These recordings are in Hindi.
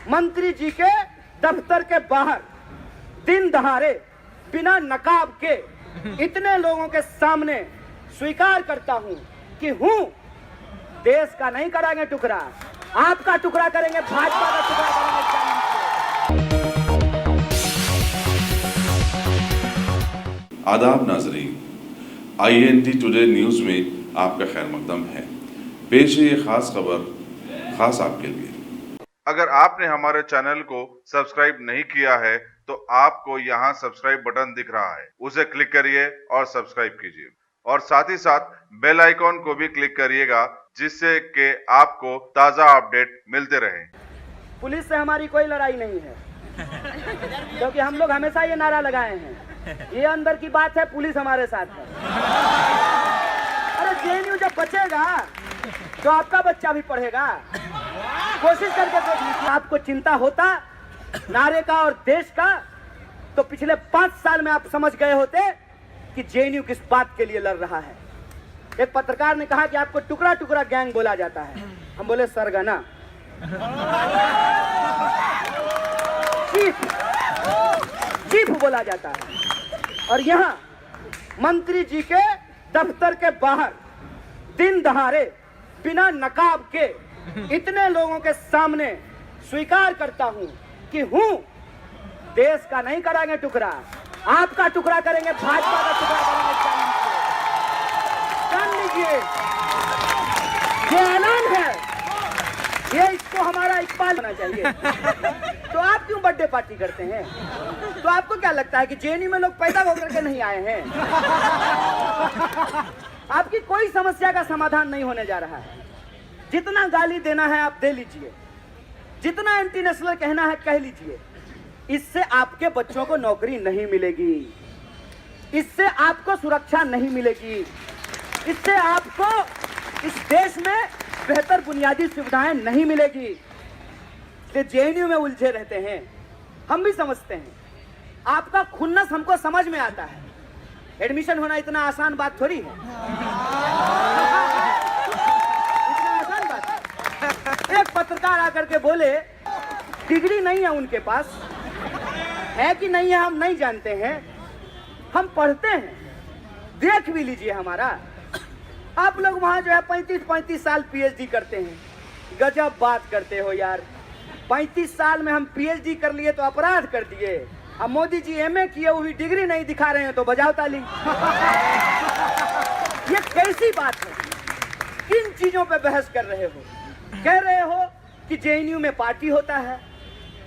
मंत्री जी के दफ्तर के बाहर दिन दहाड़े बिना नकाब के इतने लोगों के सामने स्वीकार करता हूं कि हूं देश का नहीं कराएंगे टुकड़ा, आपका टुकड़ा करेंगे, भाजपा का टुकड़ा करेंगे। आदाब नाजरीन, INT टुडे न्यूज़ में आपका खैर मकदम है। पेश है ये खास खबर खास आपके लिए। अगर आपने हमारे चैनल को सब्सक्राइब नहीं किया है तो आपको यहाँ सब्सक्राइब बटन दिख रहा है, उसे क्लिक करिए और सब्सक्राइब कीजिए और साथ ही साथ बेल आइकॉन को भी क्लिक करिएगा जिससे कि आपको ताज़ा अपडेट मिलते रहें। पुलिस से हमारी कोई लड़ाई नहीं है क्योंकि हम लोग हमेशा ये नारा लगाए हैं, ये अंदर की बात है, पुलिस हमारे साथ है। अरे JNU जब बचेगा तो आपका बच्चा भी पढ़ेगा। कोशिश करके देख लीजिए, आपको चिंता होता नारे का और देश का तो पिछले 5 साल में आप समझ गए होते कि JNU किस बात के लिए लड़ रहा है। एक पत्रकार ने कहा कि आपको टुकड़ा टुकड़ा गैंग बोला जाता है, हम बोले सरगना, चीफ बोला जाता है। और यहाँ मंत्री जी के दफ्तर के बाहर दिन दहाड़े बिना नकाब के इतने लोगों के सामने स्वीकार करता हूं कि हूं देश का नहीं कराएंगे टुकड़ा, आपका टुकड़ा करेंगे, भाजपा का टुकड़ा करेंगे। जान लीजिए ये ऐलान है, ये इसको हमारा इकबाल होना चाहिए। तो आप क्यों बर्थडे पार्टी करते हैं? तो आपको क्या लगता है कि JNU में लोग पैदा होकर के नहीं आए हैं? आपकी कोई समस्या का समाधान नहीं होने जा रहा है। जितना गाली देना है आप दे लीजिए, जितना एंटी नेशनल कहना है कह लीजिए, इससे आपके बच्चों को नौकरी नहीं मिलेगी, इससे आपको सुरक्षा नहीं मिलेगी, इससे आपको इस देश में बेहतर बुनियादी सुविधाएं नहीं मिलेगी। इसलिए JNU में उलझे रहते हैं। हम भी समझते हैं, आपका खुन्नस हमको समझ में आता है। एडमिशन होना इतना आसान बात थोड़ी है, इतना आसान बात है। एक पत्रकार आकर के बोले डिग्री नहीं है उनके पास, है कि नहीं है हम नहीं जानते हैं, हम पढ़ते हैं, देख भी लीजिए हमारा। आप लोग वहां जो है 35 साल PhD करते हैं, गजब बात करते हो यार। 35 साल में हम PhD कर लिए तो अपराध कर दिए, अब मोदी जी MA किए हुई डिग्री नहीं दिखा रहे हैं तो बजाओ ताली। ये कैसी बात है? किन चीजों पे बहस कर रहे हो? कह रहे हो कि JNU में पार्टी होता है,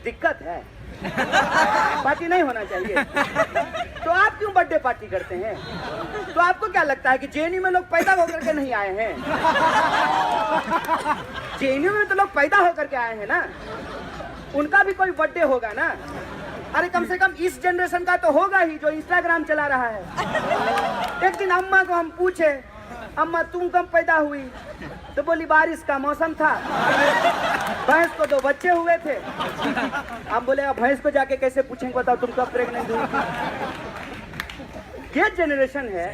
दिक्कत है, पार्टी नहीं होना चाहिए। तो आप क्यों बर्थडे पार्टी करते हैं? तो आपको क्या लगता है कि JNU में लोग पैदा होकर के नहीं आए हैं? JNU में तो लोग पैदा होकर के आए हैं ना, उनका भी कोई बर्थडे होगा ना। अरे कम से कम इस जनरेशन का तो होगा ही जो इंस्टाग्राम चला रहा है। एक दिन अम्मा को हम पूछे, अम्मा तुम कब पैदा हुई? तो बोली बारिश का मौसम था, भैंस को 2 बच्चे हुए थे। हम बोले अब भैंस को जाके कैसे पूछेंगे, बताओ तुम कब प्रेग्नेंट हुई थी? ये जनरेशन है।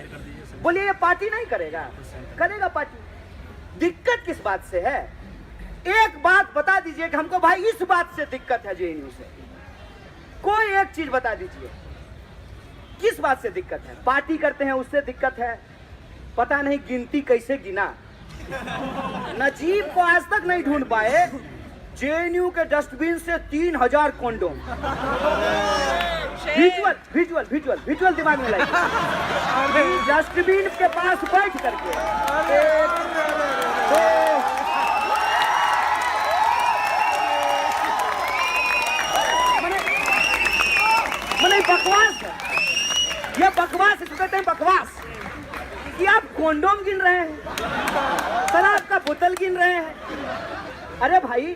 बोलिए ये पार्टी नहीं करेगा, करेगा पार्टी। दिक्कत किस बात से है? एक बात बता दीजिए कि हमको भाई इस बात से दिक्कत है JNU से, कोई एक चीज बता दीजिए किस बात से दिक्कत है? पार्टी करते हैं उससे दिक्कत है, पता नहीं गिनती कैसे गिना, नजीब को आज तक नहीं ढूंढ पाए। JNU के डस्टबिन से 3000 कॉन्डोम, विजुअल दिमाग में लाइए। डस्टबिन के पास बैठ करके बकवास है, ये बकवास कहते हैं, बकवास कि आप कॉन्डोम गिन रहे हैं, शराब का बोतल गिन रहे हैं। अरे भाई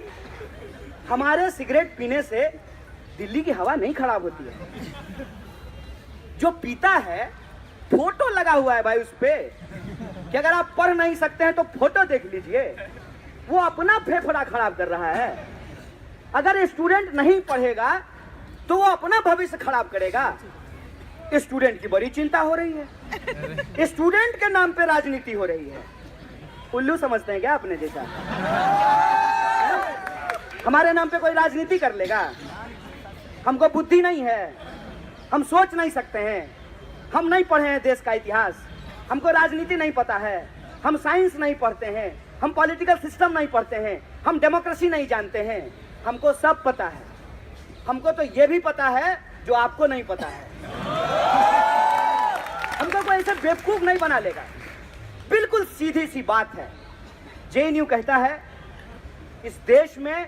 हमारे सिगरेट पीने से दिल्ली की हवा नहीं खराब होती है। जो पीता है फोटो लगा हुआ है भाई उस पे, कि अगर आप पढ़ नहीं सकते हैं तो फोटो देख लीजिए, वो अपना फेफड़ा खराब कर रहा है। अगर स्टूडेंट नहीं पढ़ेगा तो वो अपना भविष्य खराब करेगा। स्टूडेंट की बड़ी चिंता हो रही है, स्टूडेंट के नाम पे राजनीति हो रही है। उल्लू समझते हैं क्या अपने जैसा? हमारे नाम पे कोई राजनीति कर लेगा? हमको बुद्धि नहीं है, हम सोच नहीं सकते हैं, हम नहीं पढ़े हैं देश का इतिहास, हमको राजनीति नहीं पता है, हम साइंस नहीं पढ़ते हैं, हम पॉलिटिकल सिस्टम नहीं पढ़ते हैं, हम डेमोक्रेसी नहीं जानते हैं। हमको सब पता है। हमको तो ये भी पता है जो आपको नहीं पता है। हमको कोई ऐसे बेवकूफ नहीं बना लेगा। बिल्कुल सीधी सी बात है। जेएनयू कहता है इस देश में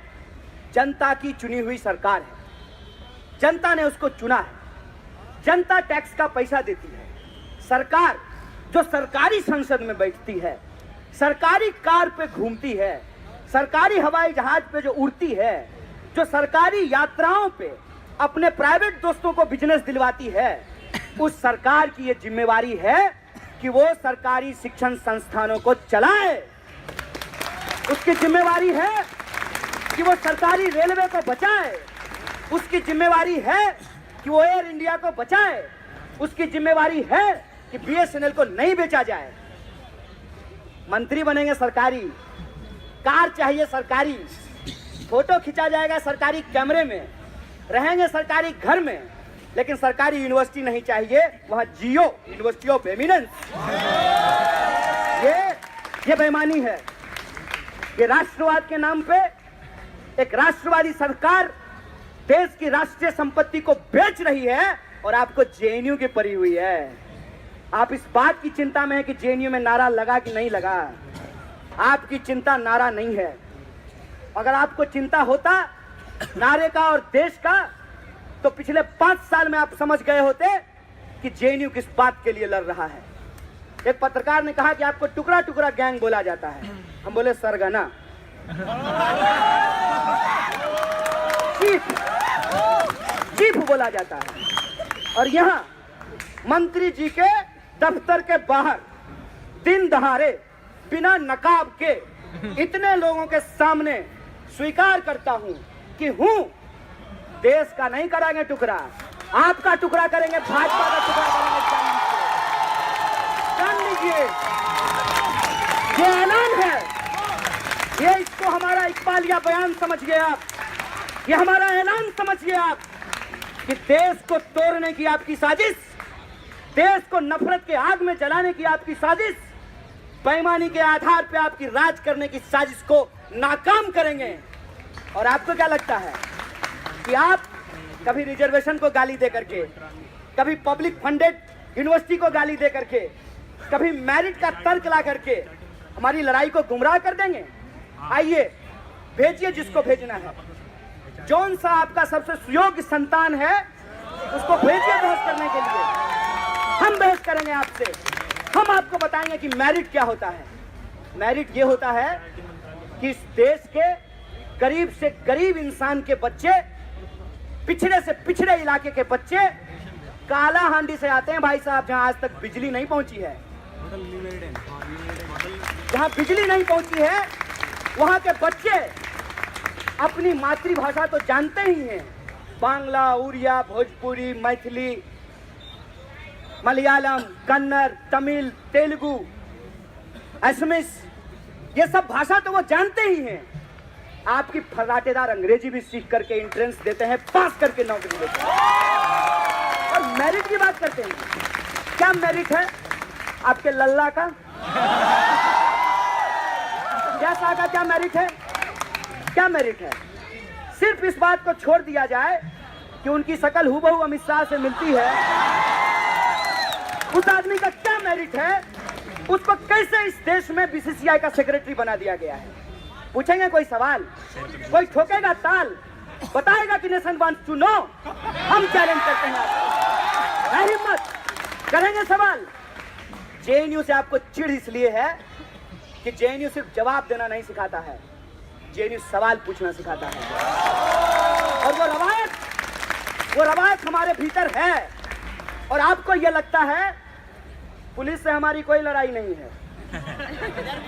जनता की चुनी हुई सरकार है, जनता ने उसको चुना है, जनता टैक्स का पैसा देती है। सरकार जो सरकारी संसद में बैठती है, सरकारी कार पे घूमती है, सरकारी हवाई जहाज पे जो उड़ती है, जो सरकारी यात्राओं पे अपने प्राइवेट दोस्तों को बिजनेस दिलवाती है, उस सरकार की ये जिम्मेवारी है कि वो सरकारी शिक्षण संस्थानों को चलाए। उसकी जिम्मेवारी है कि वो सरकारी रेलवे को बचाए। उसकी जिम्मेवारी है कि वो एयर इंडिया को बचाए। उसकी जिम्मेवारी है कि बीएसएनएल को नहीं बेचा जाए। मंत्री बनेंगे सरकारी, कार चाहिए सरकारी, फोटो खिंचा जाएगा सरकारी कैमरे में, रहेंगे सरकारी घर में, लेकिन सरकारी यूनिवर्सिटी नहीं चाहिए। वहां जियो, यूनिवर्सिटी ऑफ एमिनेंस। ये बेईमानी है। ये राष्ट्रवाद के नाम पे एक राष्ट्रवादी सरकार देश की राष्ट्रीय संपत्ति को बेच रही है और आपको जेएनयू की पड़ी हुई है। आप इस बात की चिंता में है कि जेएनयू में नारा लगा कि नहीं लगा। आपकी चिंता नारा नहीं है। अगर आपको चिंता होता नारे का और देश का, तो पिछले 5 साल में आप समझ गए होते कि जेएनयू किस बात के लिए लड़ रहा है। एक पत्रकार ने कहा कि आपको टुकड़ा टुकड़ा गैंग बोला जाता है। हम बोले सरगना, चीफ बोला जाता है। और यहाँ मंत्री जी के दफ्तर के बाहर दिन दहाड़े बिना नकाब के इतने लोगों के सामने स्वीकार करता हूं कि हूं देश का नहीं करेंगे टुकड़ा, आपका टुकड़ा करेंगे, भाजपा का टुकड़ा करेंगे। जान लीजिए, ये ऐलान है। ये इसको हमारा इकबालिया बयान समझिए आप, ये हमारा ऐलान समझिए आप कि देश को तोड़ने की आपकी साजिश, देश को नफरत के आग में जलाने की आपकी साजिश, बेईमानी के आधार पे आपकी राज करने की साजिश को नाकाम करेंगे। और आपको क्या लगता है कि आप कभी रिजर्वेशन को गाली दे करके, कभी पब्लिक फंडेड यूनिवर्सिटी को गाली दे करके, कभी मेरिट का तर्क ला करके हमारी लड़ाई को गुमराह कर देंगे? आइए, भेजिए जिसको भेजना है। जौन सा आपका सबसे सुयोग्य संतान है उसको भेजिए बहस करने के लिए। हम बहस करेंगे आपसे। हम आपको बताएंगे कि मेरिट क्या होता है। मेरिट ये होता है कि इस देश के गरीब से गरीब इंसान के बच्चे, पिछड़े से पिछड़े इलाके के बच्चे काला हांडी से आते हैं भाई साहब, जहां आज तक बिजली नहीं पहुंची है। जहां बिजली नहीं पहुंची है वहां के बच्चे अपनी मातृभाषा तो जानते ही हैं, बांग्ला, उड़िया, भोजपुरी, मैथिली, मलयालम, कन्नड़, तमिल, तेलुगु, असमीस, ये सब भाषा तो वो जानते ही हैं। आपकी फर्राटेदार अंग्रेजी भी सीख करके एंट्रेंस देते हैं, पास करके नौकरी देते हैं। और मेरिट की बात करते हैं। क्या मेरिट है आपके लल्ला का? जैसा का क्या मेरिट है? क्या मेरिट है? सिर्फ इस बात को छोड़ दिया जाए कि उनकी शकल हूबहू अमित शाह से मिलती है। उस आदमी का क्या मेरिट है? उसको कैसे इस देश में बीसीसीआई का सेक्रेटरी बना दिया गया है? पूछेंगे कोई सवाल? कोई ठोकेगा ताल? बताएगा कि नेशन वांट्स टू नो? हम चैलेंज करते हैं आपको। है हिम्मत? करेंगे सवाल। जेएनयू से आपको चिढ़ इसलिए है कि जेएनयू सिर्फ जवाब देना नहीं सिखाता है, जेएनयू सवाल पूछना सिखाता है। और वो रवायत हमारे भीतर है। और आपको ये लगता है पुलिस से हमारी कोई लड़ाई नहीं है,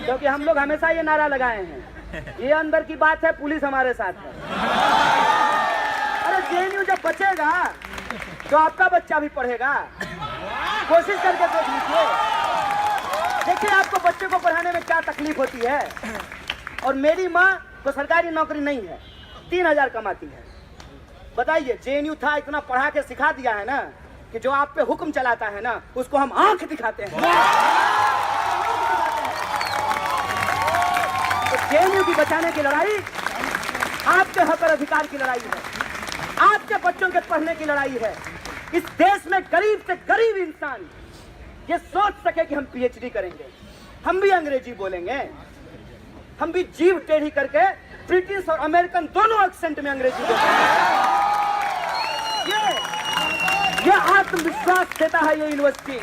क्योंकि हम लोग हमेशा ये नारा लगाए हैं, ये अंदर की बात है, पुलिस हमारे साथ है। अरे जेएनयू जब बचेगा तो आपका बच्चा भी पढ़ेगा। कोशिश करके देख लीजिए, देखिए आपको बच्चे को पढ़ाने में क्या तकलीफ होती है। और मेरी माँ को सरकारी नौकरी नहीं है, 3000 कमाती है। बताइए, जेएनयू था, इतना पढ़ा के सिखा दिया है ना कि जो आप पे हुक्म चलाता है ना उसको हम आंख दिखाते हैं। तो जेएनयू की बचाने की लड़ाई आपके हक और अधिकार की लड़ाई है, आपके बच्चों के पढ़ने की लड़ाई है। इस देश में गरीब से गरीब इंसान ये सोच सके कि हम पीएचडी करेंगे, हम भी अंग्रेजी बोलेंगे, हम भी जीभ टेढ़ी करके ब्रिटिश और अमेरिकन दोनों एक्सेंट में अंग्रेजी बोलेंगे। ये आत्मविश्वास देता है ये यूनिवर्सिटी।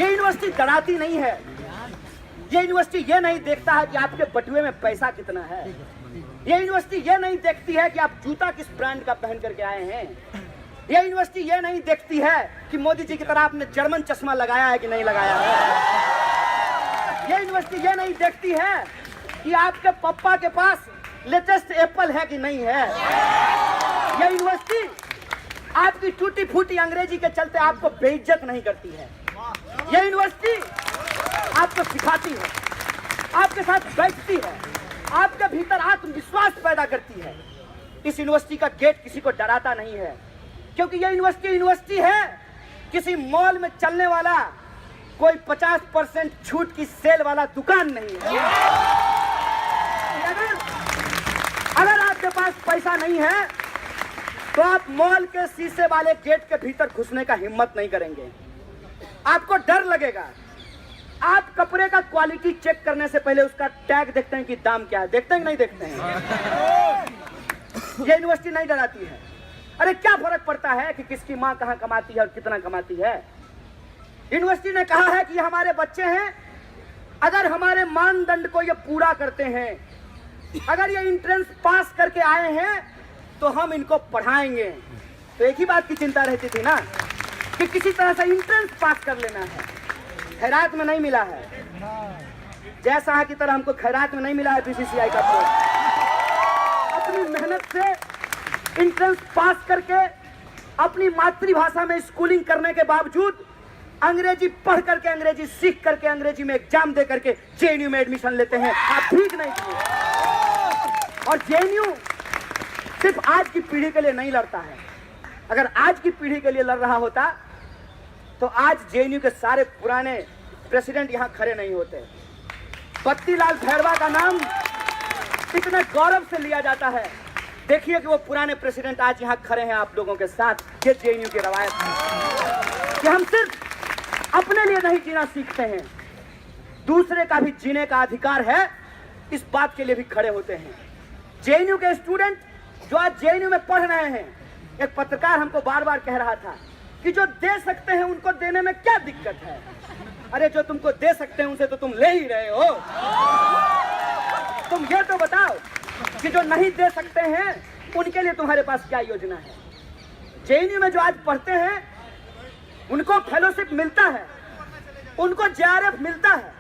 ये यूनिवर्सिटी डराती नहीं है। ये यूनिवर्सिटी ये नहीं देखता है कि आपके बटुए में पैसा कितना है। ये यूनिवर्सिटी ये नहीं देखती है कि आप जूता किस ब्रांड का पहन करके आए हैं। ये यूनिवर्सिटी ये नहीं देखती है कि मोदी जी की तरह आपने जर्मन चश्मा लगाया है कि नहीं लगाया है। ये यूनिवर्सिटी ये नहीं देखती है कि आपके पापा के पास लेटेस्ट एप्पल है कि नहीं है। ये यूनिवर्सिटी आपकी टूटी फूटी अंग्रेजी के चलते आपको बेइज्जत नहीं करती है। ये यूनिवर्सिटी आपको सिखाती है, आपके साथ बैठती है, आपके भीतर आत्मविश्वास पैदा करती है। इस यूनिवर्सिटी का गेट किसी को डराता नहीं है, क्योंकि ये यूनिवर्सिटी है, किसी मॉल में चलने वाला कोई 50% छूट की सेल वाला दुकान नहीं है। अगर आपके पास पैसा नहीं है तो आप मॉल के शीशे वाले गेट के भीतर घुसने का हिम्मत नहीं करेंगे, आपको डर लगेगा। आप कपड़े का क्वालिटी चेक करने से पहले उसका टैग देखते हैं कि दाम क्या है, देखते हैं कि नहीं देखते हैं। ये यूनिवर्सिटी नहीं डराती है। अरे क्या फर्क पड़ता है कि किसकी माँ कहाँ कमाती है और कितना कमाती है। यूनिवर्सिटी ने कहा है कि ये हमारे बच्चे हैं, अगर हमारे मानदंड को ये पूरा करते हैं, अगर ये एंट्रेंस पास करके आए हैं तो हम इनको पढ़ाएंगे। तो एक ही बात की चिंता रहती थी ना कि किसी तरह से एंट्रेंस पास कर लेना है। खैरात में नहीं मिला है, जैसा की तरह हमको खैरात में नहीं मिला है बीसीसीआई का पोस्ट। अपनी मेहनत से एंट्रेंस पास करके अपनी मातृभाषा में स्कूलिंग करने के बावजूद अंग्रेजी पढ़ करके, अंग्रेजी सीख करके, अंग्रेजी में एग्जाम दे करके जेएनयू में एडमिशन लेते हैं। आप ठीक नहीं किए। और जेएनयू सिर्फ आज की पीढ़ी के लिए नहीं लड़ता है। अगर आज की पीढ़ी के लिए लड़ रहा होता तो आज जेएनयू के सारे पुराने प्रेसिडेंट यहां खड़े नहीं होते। बत्तीलाल भैरवा का नाम इतने गौरव से लिया जाता है। देखिए कि वो पुराने प्रेसिडेंट आज यहां खड़े हैं आप लोगों के साथ। ये जेएनयू की रवायत है कि हम सिर्फ अपने लिए नहीं जीना सीखते हैं, दूसरे का भी जीने का अधिकार है, इस बात के लिए भी खड़े होते हैं। जेएनयू के स्टूडेंट जो आज जेएनयू में पढ़ रहे हैं, एक पत्रकार हमको बार बार कह रहा था कि जो दे सकते हैं उनको देने में क्या दिक्कत है। अरे जो तुमको दे सकते हैं उनसे तो तुम ले ही रहे हो। तुम ये तो बताओ कि जो नहीं दे सकते हैं उनके लिए तुम्हारे पास क्या योजना है। जेएनयू में जो आज पढ़ते हैं उनको फेलोशिप मिलता है, उनको जेआरएफ मिलता है,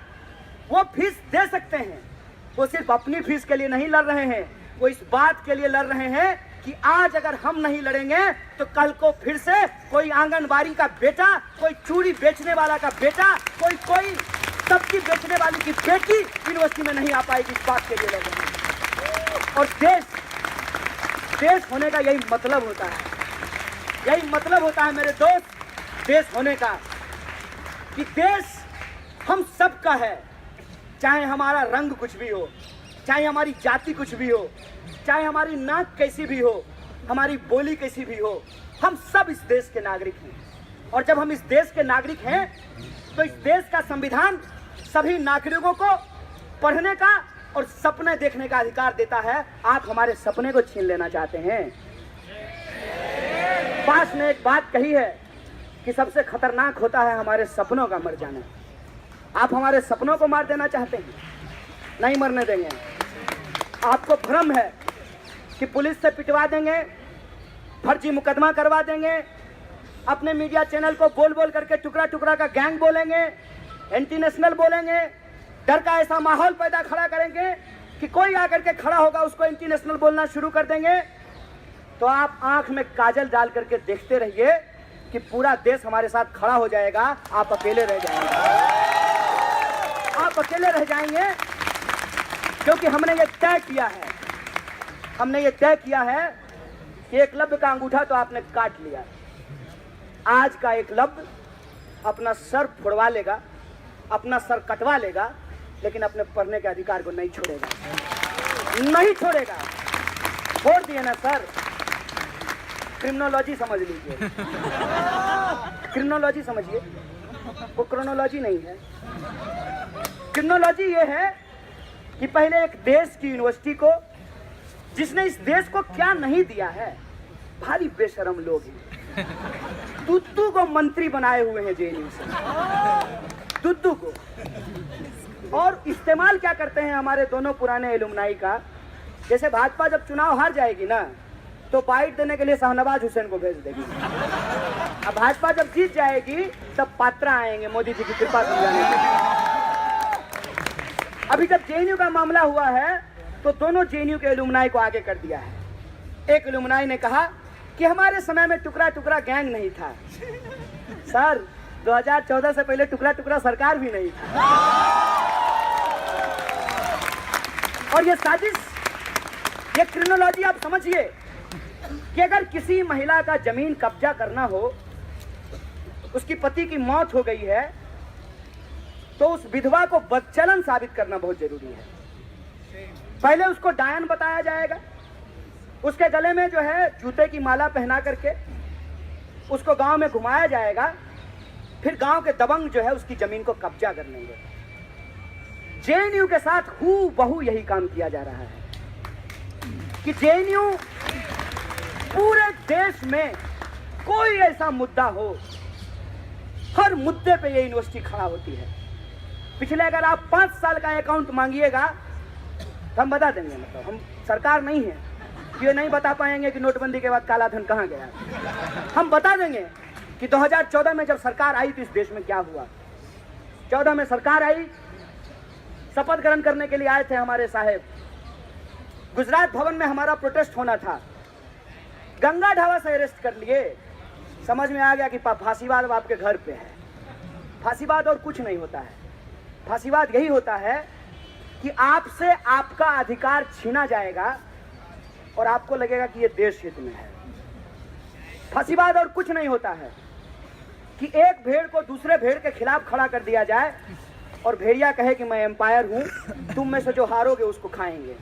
वो फीस दे सकते हैं। वो सिर्फ अपनी फीस के लिए नहीं लड़ रहे हैं, वो इस बात के लिए लड़ रहे हैं कि आज अगर हम नहीं लड़ेंगे तो कल को फिर से कोई आंगनबाड़ी का बेटा, कोई चूड़ी बेचने वाला का बेटा, कोई सब्जी बेचने वाली की बेटी यूनिवर्सिटी में नहीं आ पाएगी। इस बात के लिए लड़ रहे हैं। और देश होने का यही मतलब होता है, यही मतलब होता है मेरे दोस्त, देश होने का, कि देश हम सबका है। चाहे हमारा रंग कुछ भी हो, चाहे हमारी जाति कुछ भी हो, चाहे हमारी नाक कैसी भी हो, हमारी बोली कैसी भी हो, हम सब इस देश के नागरिक हैं। और जब हम इस देश के नागरिक हैं तो इस देश का संविधान सभी नागरिकों को पढ़ने का और सपने देखने का अधिकार देता है। आप हमारे सपने को छीन लेना चाहते हैं। पास ने एक बात कही है कि सबसे खतरनाक होता है हमारे सपनों का मर जाना। आप हमारे सपनों को मार देना चाहते हैं, नहीं मरने देंगे। आपको भ्रम है कि पुलिस से पिटवा देंगे, फर्जी मुकदमा करवा देंगे, अपने मीडिया चैनल को बोल बोल करके टुकड़ा टुकड़ा का गैंग बोलेंगे, एंटी नेशनल बोलेंगे, डर का ऐसा माहौल पैदा खड़ा करेंगे कि कोई आकर के खड़ा होगा उसको एंटी नेशनल बोलना शुरू कर देंगे। तो आप आंख में काजल डाल करके देखते रहिए कि पूरा देश हमारे साथ खड़ा हो जाएगा, आप अकेले रह जाएंगे। आप अकेले रह जाएंगे क्योंकि हमने ये तय किया है हमने ये तय किया है कि एकलव्य का अंगूठा तो आपने काट लिया, आज का एकलव्य अपना सर फोड़वा लेगा, अपना सर कटवा लेगा, लेकिन अपने पढ़ने के अधिकार को नहीं छोड़ेगा, नहीं छोड़ेगा। छोड़ दिए ना सर। क्रिमिनोलॉजी समझ लीजिए, क्रिमिनोलॉजी समझिए, वो क्रोनोलॉजी नहीं है। क्रिमिनोलॉजी ये है कि पहले एक देश की यूनिवर्सिटी को, जिसने इस देश को क्या नहीं दिया है, भारी बेशरम लोग हैं, दुद्दू को मंत्री बनाए हुए हैं जेएनयू से, दुद्दू को। और इस्तेमाल क्या करते हैं हमारे दोनों पुराने एलुमनाई का, जैसे भाजपा जब चुनाव हार जाएगी ना तो बाइट देने के लिए शाहनवाज हुसैन को भेज देगी, अब भाजपा जब जीत जाएगी तब पात्रा आएंगे मोदी जी की कृपा समझाने के लिए। अभी जब जेएनयू का मामला हुआ है तो दोनों जेएनयू के एलुमनाई को आगे कर दिया है। एक एलुमनाई ने कहा कि हमारे समय में टुकड़ा टुकड़ा गैंग नहीं था। सर 2014 से पहले टुकड़ा टुकड़ा सरकार भी नहीं था। और ये साजिश, ये क्रिमिनोलॉजी आप समझिए कि अगर किसी महिला का जमीन कब्जा करना हो, उसकी पति की मौत हो गई है, तो उस विधवा को बदचलन साबित करना बहुत जरूरी है। पहले उसको डायन बताया जाएगा, उसके गले में जो है जूते की माला पहना करके उसको गांव में घुमाया जाएगा, फिर गांव के दबंग जो है उसकी जमीन को कब्जा कर लेंगे। जेएनयू के साथ हूबहू यही काम किया जा रहा है कि जेएनयू पूरे देश में कोई ऐसा मुद्दा हो, हर मुद्दे पे ये यूनिवर्सिटी खड़ा होती है। पिछले अगर आप 5 साल का अकाउंट मांगिएगा तो हम बता देंगे, मतलब हम सरकार नहीं है, ये नहीं बता पाएंगे कि नोटबंदी के बाद काला धन कहाँ गया। हम बता देंगे कि 2014 में जब सरकार आई तो इस देश में क्या हुआ। 14 में सरकार आई, शपथ ग्रहण करने के लिए आए थे हमारे साहेब, गुजरात भवन में हमारा प्रोटेस्ट होना था, गंगा ढाबा से अरेस्ट कर लिए। समझ में आ गया कि फांसीवाद अब आपके घर पे है। फांसीवाद और कुछ नहीं होता है, फांसीवाद यही होता है कि आपसे आपका अधिकार छीना जाएगा और आपको लगेगा कि ये देश हित में है। फांसीवाद और कुछ नहीं होता है कि एक भेड़ को दूसरे भेड़ के खिलाफ खड़ा कर दिया जाए और भेड़िया कहे कि मैं एम्पायर हूं, तुम में से जो हारोगे उसको खाएंगे।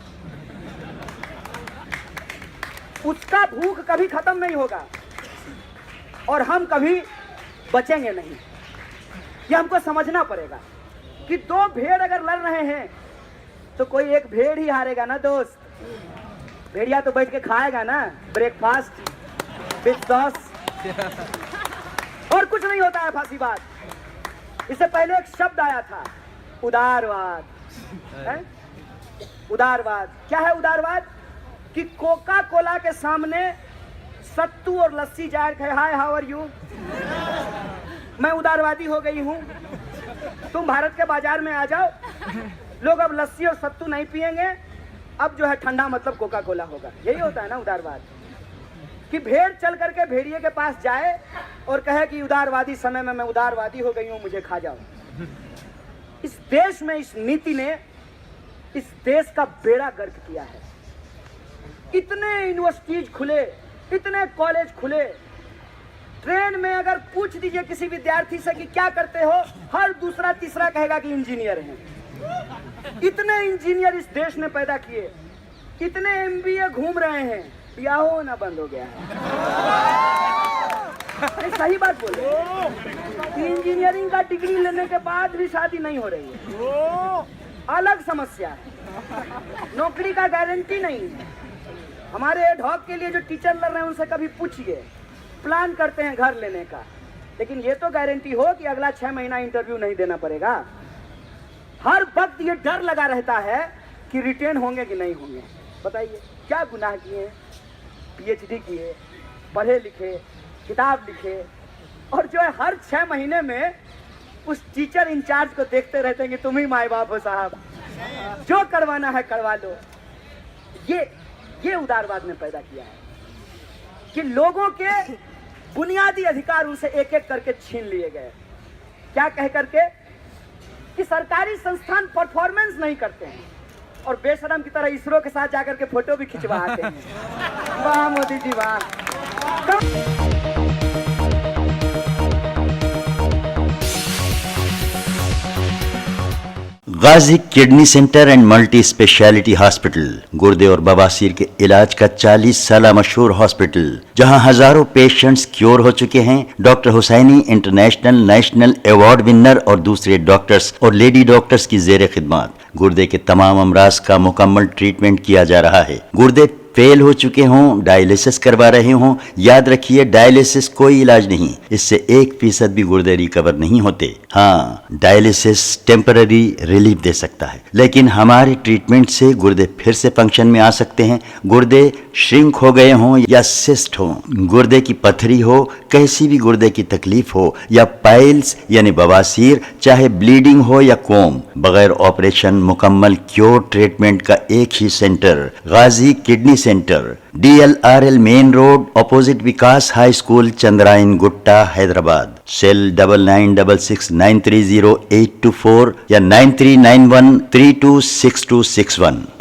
उसका भूख कभी खत्म नहीं होगा और हम कभी बचेंगे नहीं। ये हमको समझना पड़ेगा कि 2 भेड़ अगर लड़ रहे हैं तो कोई एक भेड़ ही हारेगा ना दोस्त। भेड़िया तो बैठ के खाएगा ना ब्रेकफास्ट विद सॉस। और कुछ नहीं होता है फांसीवाद। इससे पहले एक शब्द आया था, उदारवाद। उदारवाद क्या है? उदारवाद कि कोका कोला के सामने सत्तू और लस्सी जाकर कहे हाय हाउ आर यू, मैं उदारवादी हो गई हूं, तुम भारत के बाजार में आ जाओ, लोग अब लस्सी और सत्तू नहीं पिएंगे, अब जो है ठंडा मतलब कोका कोला होगा। यही होता है ना उदारवाद, कि भेड़ चल करके भेड़िए के पास जाए और कहे कि उदारवादी समय में मैं उदारवादी हो गई हूं, मुझे खा जाओ। इस देश में इस नीति ने इस देश का बेड़ा गर्क किया है। इतने यूनिवर्सिटीज खुले, इतने कॉलेज खुले, ट्रेन में अगर पूछ दीजिए किसी विद्यार्थी से कि क्या करते हो, हर दूसरा तीसरा कहेगा कि इंजीनियर हैं। इतने इंजीनियर इस देश ने पैदा किए, इतने एमबीए घूम रहे हैं, ब्याह होना बंद हो गया है। सही बात बोले, इंजीनियरिंग का डिग्री लेने के बाद भी शादी नहीं हो रही है, अलग समस्या है। नौकरी का गारंटी नहीं है। हमारे एडहॉक के लिए जो टीचर लड़ रहे हैं उनसे कभी पूछिए, प्लान करते हैं घर लेने का, लेकिन ये तो गारंटी हो कि अगला 6 महीना इंटरव्यू नहीं देना पड़ेगा। हर वक्त ये डर लगा रहता है कि रिटेन होंगे कि नहीं होंगे। बताइए क्या गुनाह किए, पीएचडी किए, पढ़े लिखे, किताब लिखे, और जो है हर 6 महीने में उस टीचर इंचार्ज को देखते रहते हैं कि तुम ही माए बाप हो साहब, जो करवाना है करवा लो। ये उदारवाद ने पैदा किया है कि लोगों के बुनियादी अधिकार उनसे एक एक करके छीन लिए गए। क्या कह करके कि सरकारी संस्थान परफॉर्मेंस नहीं करते हैं, और बेशरम की तरह इसरो के साथ जाकर के फोटो भी खिंचवाते हैं। वाह मोदी जी वाह। Ghazi kidney centre and multi speciality hospital, गुर्दे और बवासीर के इलाज का 40 साल मशहूर हॉस्पिटल, जहां हजारों पेशेंट्स क्योर हो चुके हैं। Doctor Husaini international national award winner और दूसरे डॉक्टर्स और लेडी डॉक्टर्स की जेर खिदमत गुर्दे के तमाम अमराज का मुकम्मल ट्रीटमेंट किया जा रहा है। गुर्दे फेल हो चुके हों, डायलिसिस करवा रहे हों, याद रखिए डायलिसिस कोई इलाज नहीं, इससे 1% भी गुर्दे रिकवर नहीं होते। हाँ, डायलिसिस टेम्पररी रिलीफ दे सकता है, लेकिन हमारे ट्रीटमेंट से गुर्दे फिर से फंक्शन में आ सकते हैं। गुर्दे श्रिंक हो गए हों या सिस्ट हो, गुर्दे की पथरी हो, कैसी भी गुर्दे की तकलीफ हो या पाइल्स यानी बवासीर, चाहे ब्लीडिंग हो या कोम, बगैर ऑपरेशन मुकम्मल क्योर ट्रीटमेंट का एक ही centre, Ghazi kidney centre, DLRL main road, opposite Vikas high school, Chandrayan Gutta, Hyderabad. Cell 9966930824 या 9391326261।